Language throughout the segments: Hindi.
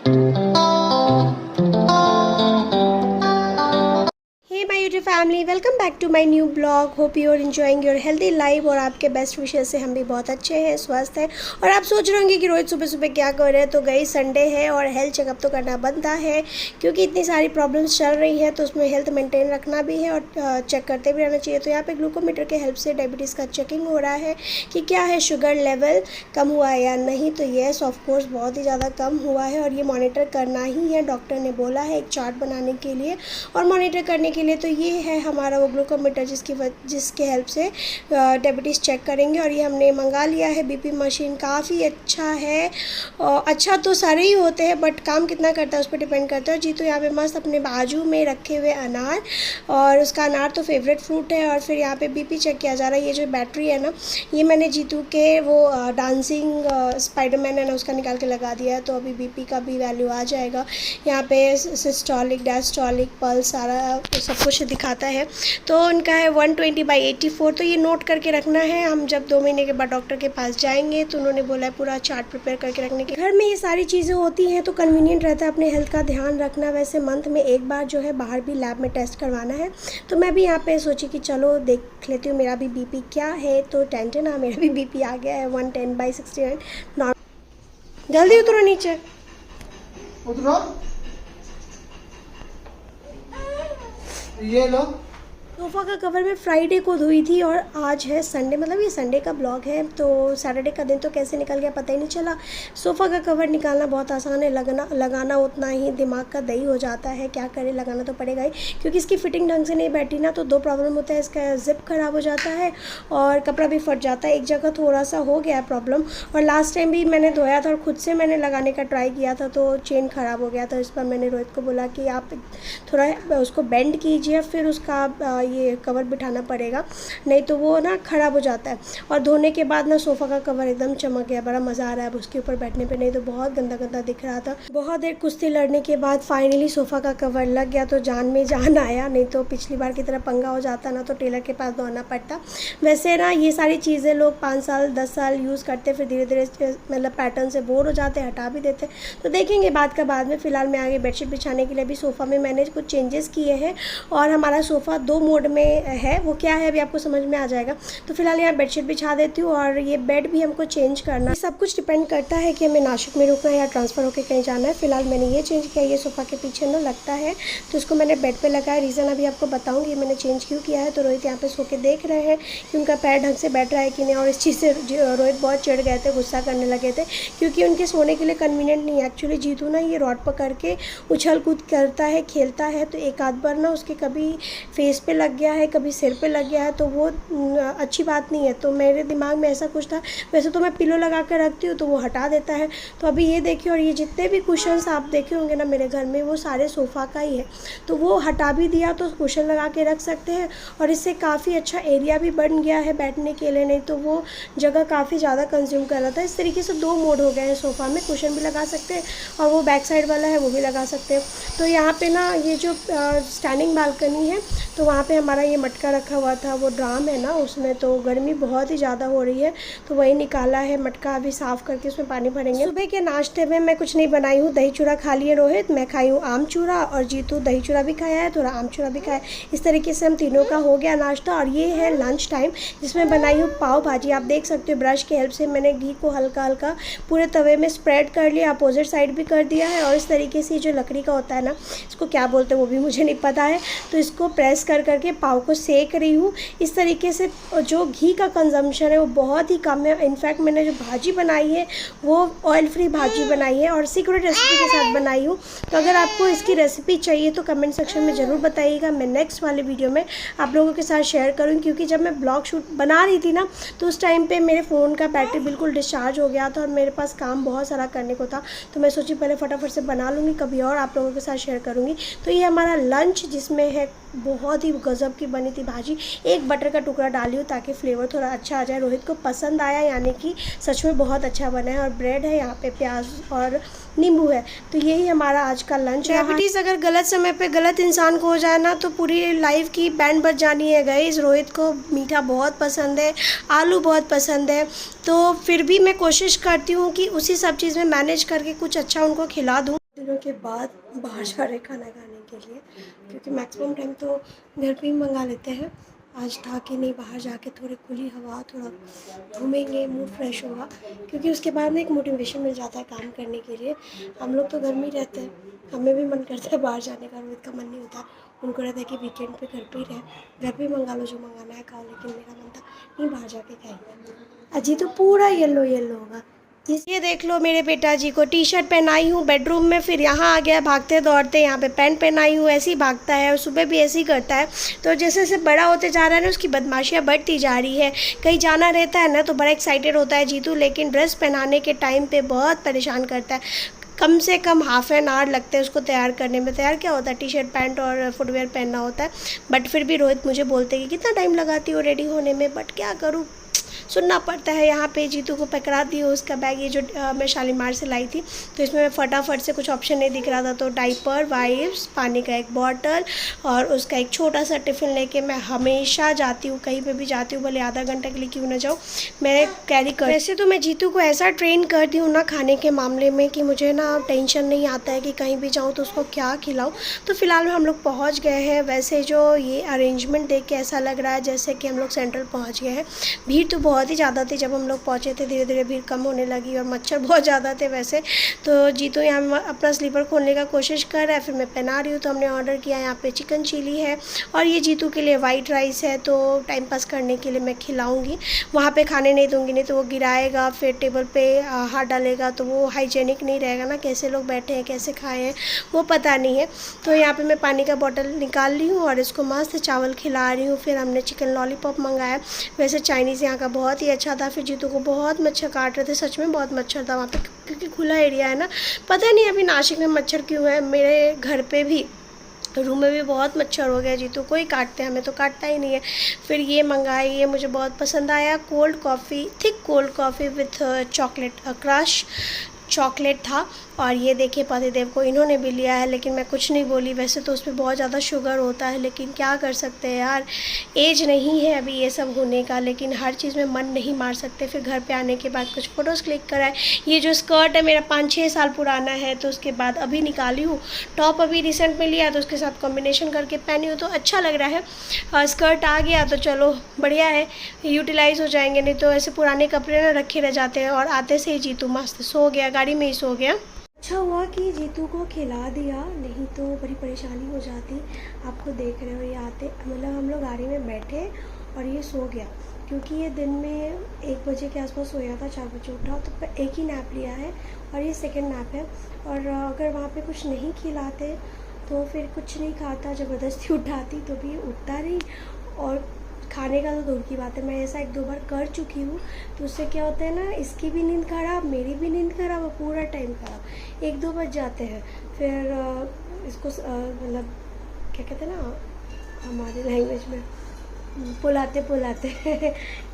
Hey my YouTube family, welcome back to my new blog. Hope you are enjoying your healthy life. और आपके बेस्ट विशेस से हम भी बहुत अच्छे हैं, स्वस्थ हैं। और आप सोच रहे होंगे कि रोज सुबह सुबह क्या कर रहे हैं, तो गई संडे है और हेल्थ चेकअप तो करना बनता है, क्योंकि इतनी सारी प्रॉब्लम्स चल रही है तो उसमें हेल्थ मेंटेन रखना भी है और चेक करते भी रहना चाहिए। तो यहाँ पे ग्लूकोमीटर के हेल्प से डायबिटीज़ का चेकिंग हो रहा है कि क्या है, शुगर लेवल कम हुआ है या नहीं। तो येस, ऑफकोर्स बहुत ही ज़्यादा कम हुआ है और ये मॉनिटर करना ही है, डॉक्टर ने बोला है एक चार्ट बनाने के लिए और मॉनिटर करने के लिए। तो ये है हमारा वो ग्लूकोमीटर जिसके हेल्प से डायबिटीज़ चेक करेंगे। और ये हमने मंगा लिया है। बीपी मशीन काफ़ी अच्छा है। अच्छा तो सारे ही होते हैं, बट काम कितना करता है उस पर डिपेंड करता है। जी तो यहाँ पे मस्त अपने बाजू में रखे हुए अनार, और उसका अनार तो फेवरेट फ्रूट है। और फिर यहाँ पे बीपी चेक किया जा रहा है। ये जो बैटरी है ना, ये मैंने जीतू के वो डांसिंग स्पाइडरमैन है ना, उसका निकाल के लगा दिया है। तो अभी बीपी का भी वैल्यू आ जाएगा। यहाँ पे सिस्टोलिक, डायस्टोलिक, पल्स सारा सब कुछ दिखाता है। तो उनका है 120/84। तो ये नोट करके रखना है। हम जब 2 महीने के बाद डॉक्टर के पास जाएंगे तो उन्होंने बोला है पूरा चार्ट प्रिपेयर करके रखने के। घर में ये सारी चीज़ें होती हैं तो कन्वीनियंट रहता है अपने हेल्थ का ध्यान रखना। वैसे मंथ में एक बार जो है बाहर भी लैब में टेस्ट करवाना है। तो मैं भी यहाँ पे सोची कि चलो देख लेती हूँ मेरा भी बीपी क्या है। तो टेंशन, हाँ मेरा भी बीपी आ गया है 110/69। जल्दी उतरो नीचे, उतरो। ये लो। सोफ़ा का कवर मैं फ्राइडे को धोई थी और आज है संडे, मतलब ये संडे का ब्लॉग है। तो सैटरडे का दिन तो कैसे निकल गया पता ही नहीं चला। सोफ़ा का कवर निकालना बहुत आसान है, लगाना उतना ही दिमाग का दही हो जाता है। क्या करें, लगाना तो पड़ेगा ही, क्योंकि इसकी फिटिंग ढंग से नहीं बैठी ना तो 2 प्रॉब्लम होता है। इसका जिप ख़राब हो जाता है और कपड़ा भी फट जाता है। एक जगह थोड़ा सा हो गया है प्रॉब्लम, और लास्ट टाइम भी मैंने धोया था और ख़ुद से मैंने लगाने का ट्राई किया था तो चेन ख़राब हो गया था। इस पर मैंने रोहित को बोला कि आप थोड़ा उसको बेंड कीजिए, फिर उसका ये कवर बिठाना पड़ेगा, नहीं तो वो ना ख़राब हो जाता है। और धोने के बाद ना सोफ़ा का कवर एकदम चमक गया, बड़ा मज़ा आ रहा है अब उसके ऊपर बैठने पे, नहीं तो बहुत गंदा गंदा दिख रहा था। बहुत देर कुश्ती लड़ने के बाद फाइनली सोफ़ा का कवर लग गया तो जान में जान आया, नहीं तो पिछली बार की तरह पंगा हो जाता ना तो टेलर के पास दौड़ना पड़ता। वैसे ना ये सारी चीज़ें लोग 5 साल 10 साल यूज़ करते, फिर धीरे धीरे मतलब पैटर्न से बोर हो जाते, हटा भी देते। तो देखेंगे बाद का बाद में। फ़िलहाल मैं आगे बेडशीट बिछाने के लिए भी सोफ़ा में मैंने कुछ चेंजेस किए हैं। और हमारा सोफ़ा 2 मोड में है, वो क्या है अभी आपको समझ में आ जाएगा। तो फिलहाल यहाँ बेडशीट बिछा देती हूँ और ये बेड भी हमको चेंज करना है। सब कुछ डिपेंड करता है कि हमें नासिक में रुकना है या ट्रांसफ़र होकर कहीं जाना है। फिलहाल मैंने ये चेंज किया, ये सोफ़ा के पीछे ना लगता है तो इसको मैंने बेड पे लगाया। रीज़न अभी आपको बताऊँगी मैंने चेंज क्यों किया है। तो रोहित यहाँ पे सो के देख रहे हैं कि उनका पैर ढंग से बैठ रहा है कि नहीं। और इस चीज़ से रोहित बहुत चिढ़ गए थे, गुस्सा करने लगे थे, क्योंकि उनके सोने के लिए कन्वीनियंट नहीं है। एक्चुअली जीतू ना ये रॉड पकड़ के उछल कूद करता है, खेलता है, तो एक आध बार ना उसके कभी फेस पे लग गया है, कभी सिर पे लग गया है, तो वो अच्छी बात नहीं है। तो मेरे दिमाग में ऐसा कुछ था। वैसे तो मैं पिलो लगा कर रखती हूँ तो वो हटा देता है। तो अभी ये देखिए, और ये जितने भी कुशन्स आप देखे होंगे ना मेरे घर में, वो सारे सोफ़ा का ही है। तो वो हटा भी दिया तो कुशन लगा के रख सकते हैं और इससे काफ़ी अच्छा एरिया भी बन गया है बैठने के लिए, नहीं तो वो जगह काफ़ी ज़्यादा कंज्यूम कर रहा था। इस तरीके से 2 मोड हो गए हैं सोफ़ा में, कुशन भी लगा सकते हैं और वो बैक साइड वाला है वो भी लगा सकते हैं। तो यहाँ पे ना ये जो स्टैंडिंग बालकनी है तो वहाँ पे हमारा ये मटका रखा हुआ था, वो ड्राम है ना उसमें, तो गर्मी बहुत ही ज़्यादा हो रही है तो वही निकाला है मटका, अभी साफ़ करके उसमें पानी भरेंगे। सुबह के नाश्ते में मैं कुछ नहीं बनाई हूँ, दही चूड़ा खा लिए रोहित, मैं खाई हूँ आम चूड़ा और जीतू दही चूड़ा भी खाया है, थोड़ा आम चूड़ा भी खाया। इस तरीके से हम तीनों का हो गया नाश्ता। और ये है लंच टाइम जिसमें बनाई हूँ पाव भाजी। आप देख सकते हो ब्रश की हेल्प से मैंने घी को हल्का हल्का पूरे तवे में स्प्रेड कर लिया, अपोजिट साइड भी कर दिया है। और इस तरीके से जो लकड़ी का होता है ना, इसको क्या बोलते हैं वो भी मुझे नहीं पता है, तो इसको प्रेस कर करके पाव को सेक रही हूँ। इस तरीके से जो घी का कंजम्पशन है वो बहुत ही कम है। इनफैक्ट मैंने जो भाजी बनाई है वो ऑयल फ्री भाजी बनाई है और सीक्रेट रेसिपी के साथ बनाई हूँ। तो अगर आपको इसकी रेसिपी चाहिए तो कमेंट सेक्शन में ज़रूर बताइएगा, मैं नेक्स्ट वाले वीडियो में आप लोगों के साथ शेयर करूँगी। क्योंकि जब मैं ब्लॉग शूट बना रही थी ना तो उस टाइम पे मेरे फ़ोन का बैटरी बिल्कुल डिस्चार्ज हो गया था और मेरे पास काम बहुत सारा करने को था, तो मैं सोची पहले फटाफट से बना लूँगी, कभी और आप लोगों के साथ शेयर करूँगी। तो ये हमारा लंच जिसमें है बहुत ही गज़ब की बनी थी भाजी, एक बटर का टुकड़ा डाली हूँ ताकि फ्लेवर थोड़ा अच्छा आ जाए। रोहित को पसंद आया, यानी कि सच में बहुत अच्छा बना है। और ब्रेड है यहाँ पे, प्याज और नींबू है। तो यही हमारा आज का लंच है। डायबिटीज़ अगर गलत समय पे गलत इंसान को हो जाए ना तो पूरी लाइफ की बैंड बज जानी है गाइस। रोहित को मीठा बहुत पसंद है, आलू बहुत पसंद है, तो फिर भी मैं कोशिश करती हूँ कि उसी सब चीज़ में मैनेज करके कुछ अच्छा उनको खिला दूँ। दिनों के बाद बाहर जा रहे खाना खाने के लिए, क्योंकि मैक्सिमम टाइम तो घर पे ही मंगा लेते हैं। आज था कि नहीं, बाहर जाके थोड़ी खुली हवा, थोड़ा घूमेंगे, मूड फ्रेश होगा, क्योंकि उसके बाद में एक मोटिवेशन मिल जाता है काम करने के लिए। हम लोग तो घर में ही रहते हैं, हमें भी मन करता है बाहर जाने का, रोहित का मन नहीं होता। उनको रहता है कि वीकेंड पे घर पे ही रहे, घर पे ही मंगा लो, जो मंगाना है खाओ, लेकिन मेरा मन था नहीं, बाहर जाके खाएंगे। अजी तो पूरा येलो येलो होगा। ये देख लो मेरे पिताजी को, टी शर्ट पहनाई हूँ बेडरूम में, फिर यहाँ आ गया भागते दौड़ते, यहाँ पे पैंट पहनाई हूँ, ऐसे ही भागता है और सुबह भी ऐसे ही करता है। तो जैसे जैसे बड़ा होते जा रहा है ना, उसकी बदमाशियाँ बढ़ती जा रही है। कहीं जाना रहता है ना तो बड़ा एक्साइटेड होता है जीतू, लेकिन ड्रेस पहनाने के टाइम पे बहुत परेशान करता है। कम से कम हाफ एन आवर लगता है उसको तैयार करने में। तैयार क्या होता है, टी शर्ट पैंट और फुटवेयर पहनना होता है। बट फिर भी रोहित मुझे बोलते हैं कि कितना टाइम लगाती हो रेडी होने में, बट क्या करूँ, सुनना पड़ता है। यहाँ पे जीतू को पकड़ा दी हो उसका बैग, ये जो मैं शालीमार से लाई थी, तो इसमें मैं फटाफट से कुछ ऑप्शन नहीं दिख रहा था, तो डाइपर, वाइप्स, पानी का एक बॉटल और उसका एक छोटा सा टिफ़िन लेके मैं हमेशा जाती हूँ, कहीं पे भी जाती हूँ, भले आधा घंटे के लिए क्यों ना जाऊँ, मैं कैरी कर। वैसे तो मैं जीतू को ऐसा ट्रेन कर दी हूँ ना खाने के मामले में कि मुझे ना टेंशन नहीं आता है कि कहीं भी जाऊँ तो उसको क्या खिलाऊँ। तो फ़िलहाल हम लोग पहुँच गए हैं। वैसे जो ये अरेंजमेंट देख के ऐसा लग रहा है जैसे कि हम लोग सेंट्रल पहुँच गए हैं। भीड़ तो बहुत ही ज़्यादा थी जब हम लोग पहुँचे थे, धीरे धीरे भीड़ कम होने लगी और मच्छर बहुत ज़्यादा थे वैसे। तो जीतू यहाँ अपना स्लीपर खोलने का कोशिश कर रहा है, फिर मैं पहना रही हूँ। तो हमने ऑर्डर किया, यहाँ पे चिकन चिली है और ये जीतू के लिए वाइट राइस है, तो टाइम पास करने के लिए मैं खिलाऊँगी। वहाँ पे खाने नहीं दूँगी, नहीं तो वो गिराएगा, फिर टेबल पे हाथ डालेगा, तो वो हाइजेनिक नहीं रहेगा ना, कैसे लोग बैठे हैं, कैसे खाए हैं, वो पता नहीं है। तो यहाँ पे मैं पानी का बॉटल निकाल ली हूँ और इसको मस्त चावल खिला रही हूँ। फिर हमने चिकन लॉलीपॉप मंगाया, वैसे चाइनीज़ यहाँ का बहुत ही अच्छा था। फिर जीतू को बहुत मच्छर काट रहे थे, सच में बहुत मच्छर था वहाँ पे, क्योंकि खुला एरिया है ना। पता नहीं अभी नासिक में मच्छर क्यों है, मेरे घर पे भी रूम में भी बहुत मच्छर हो गया। जीतू को ही काटते हैं, हमें तो काटता ही नहीं है। फिर ये मंगाई, ये मुझे बहुत पसंद आया, cold coffee, thick cold coffee with chocolate crush chocolate था। और ये देखिए पतिदेव को इन्होंने भी लिया है, लेकिन मैं कुछ नहीं बोली। वैसे तो उसमें बहुत ज़्यादा शुगर होता है, लेकिन क्या कर सकते हैं यार, एज नहीं है अभी ये सब होने का, लेकिन हर चीज़ में मन नहीं मार सकते। फिर घर पे आने के बाद कुछ फ़ोटोज़ क्लिक कराए। ये जो स्कर्ट है मेरा 5-6 साल पुराना है, तो उसके बाद अभी निकाली हूँ। टॉप अभी रिसेंट में लिया, तो उसके साथ कॉम्बिनेशन करके पहनी हूँ, तो अच्छा लग रहा है। स्कर्ट आ गया तो चलो बढ़िया है, यूटिलाइज़ हो जाएंगे, नहीं तो ऐसे पुराने कपड़े ना रखे रह जाते हैं। और आते से ही जीतू मस्त सो गया, गाड़ी में ही सो गया। अच्छा हुआ कि जीतू को खिला दिया, नहीं तो बड़ी परेशानी हो जाती। आपको देख रहे हो ये आते, मतलब हम लोग गाड़ी में बैठे और ये सो गया, क्योंकि ये दिन में 1 बजे के आसपास सोया था, 4 बजे उठा, तो एक ही नैप लिया है और ये सेकंड नैप है। और अगर वहाँ पे कुछ नहीं खिलाते तो फिर कुछ नहीं खाता, ज़बरदस्ती उठाती तो भी उठता नहीं। और खाने का तो दूर की बात है, मैं ऐसा 1-2 बार कर चुकी हूँ, तो उससे क्या होता है ना, इसकी भी नींद खराब, मेरी भी नींद खराब और पूरा टाइम खराब। 1-2 बज जाते हैं। फिर इसको मतलब क्या कहते हैं ना हमारे लैंग्वेज में, पुलाते पुलाते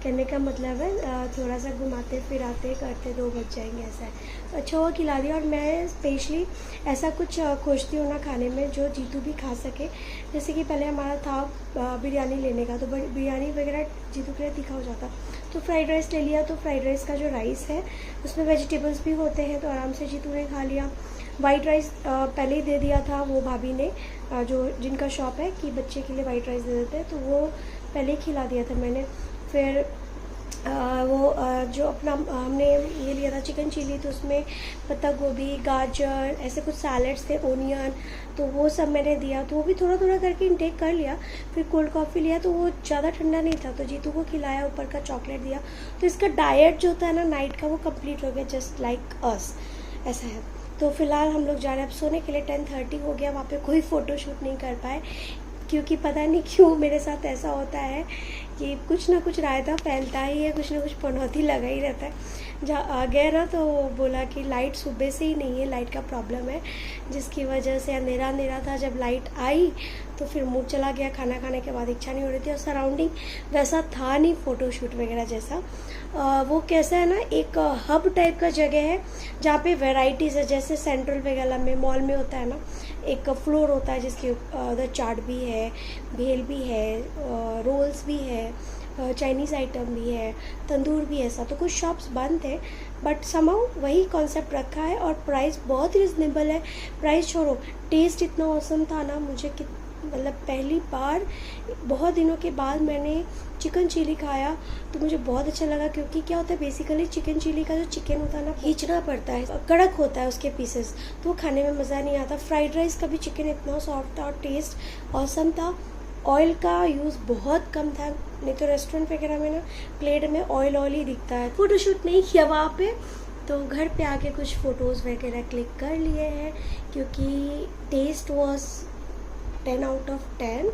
कहने का मतलब है थोड़ा सा घुमाते फिराते करते 2 बज जाएंगे, ऐसा है। तो अच्छा हुआ खिला दिया। और मैं स्पेशली ऐसा कुछ खोजती हूँ ना खाने में जो जीतू भी खा सके। जैसे कि पहले हमारा था बिरयानी लेने का, तो बिरयानी वगैरह जीतू के लिए तीखा हो जाता, तो फ्राइड राइस ले लिया। तो फ्राइड राइस का जो राइस है उसमें वेजिटेबल्स भी होते हैं, तो आराम से जीतू ने खा लिया। वाइट राइस पहले ही दे दिया था वो भाभी ने, जो जिनका शॉप है कि बच्चे के लिए वाइट राइस दे देते हैं, तो वो पहले ही खिला दिया था मैंने। फिर जो अपना हमने ये लिया था चिकन चिली, तो उसमें पत्ता गोभी, गाजर, ऐसे कुछ सैलड्स थे, ओनियन, तो वो सब मैंने दिया, तो वो भी थोड़ा थोड़ा करके इंटेक कर लिया। फिर कोल्ड कॉफ़ी लिया, तो वो ज़्यादा ठंडा नहीं था, तो जीतू को खिलाया, ऊपर का चॉकलेट दिया। तो इसका डाइट जो होता है ना नाइट का, वो कंप्लीट हो गया, जस्ट लाइक अस, ऐसा है। तो फिलहाल हम लोग जा रहे हैं अब सोने के लिए। 10:30 हो गया, वहाँ पे कोई फ़ोटो शूट नहीं कर पाए, क्योंकि पता नहीं क्यों मेरे साथ ऐसा होता है कि कुछ ना कुछ रायता फैलता ही है, कुछ ना कुछ पनौती लगा ही रहता है। जहाँ आ गया ना तो बोला कि लाइट सुबह से ही नहीं है, लाइट का प्रॉब्लम है, जिसकी वजह से अंधेरा अंधेरा था। जब लाइट आई तो फिर मूड चला गया, खाना खाने के बाद इच्छा नहीं हो रही थी, और सराउंडिंग वैसा था नहीं फ़ोटोशूट वगैरह जैसा। वो कैसा है ना, एक हब टाइप का जगह है जहाँ पे वैराइटीज़ है, जैसे सेंट्रल वगैरह में मॉल में होता है ना, एक फ्लोर होता है जिसके उधर चाट भी है, भेल भी है, रोल्स भी है, चाइनीज़ आइटम भी है, तंदूर भी है, ऐसा। तो कुछ शॉप्स बंद थे, बट समहाउ वही कॉन्सेप्ट रखा है और प्राइस बहुत रिजनेबल है। प्राइस छोड़ो, टेस्ट इतना औसम था ना, मुझे मतलब पहली बार बहुत दिनों के बाद मैंने चिकन चिली खाया तो मुझे बहुत अच्छा लगा, क्योंकि क्या होता है बेसिकली चिकन चिली का जो चिकन होता है ना, खींचना पड़ता है, कड़क होता है उसके पीसेस, तो वो खाने में मज़ा नहीं आता। फ्राइड राइस का भी चिकन इतना सॉफ्ट था और टेस्ट औसम था। ऑयल का यूज़ बहुत कम था, नहीं तो रेस्टोरेंट वगैरह में ना प्लेट में ऑयल ही दिखता है। फ़ोटोशूट नहीं किया वहाँ पे, तो घर पे आके कुछ फ़ोटोज़ वगैरह क्लिक कर लिए हैं, क्योंकि test was 10 out of 10,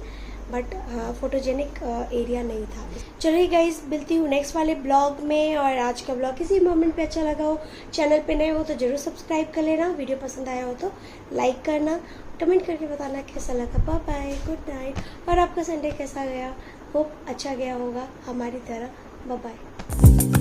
but photogenic area नहीं था। चलिए गाइज, मिलती हूँ नेक्स्ट वाले ब्लॉग में। और आज का ब्लॉग किसी मोमेंट पे अच्छा लगा हो, चैनल पे नए हो तो ज़रूर सब्सक्राइब कर लेना, वीडियो पसंद आया हो तो लाइक करना, कमेंट करके बताना कैसा लगा। Bye bye, good night. और आपका संडे कैसा गया? होप अच्छा गया होगा हमारी तरह। Bye bye.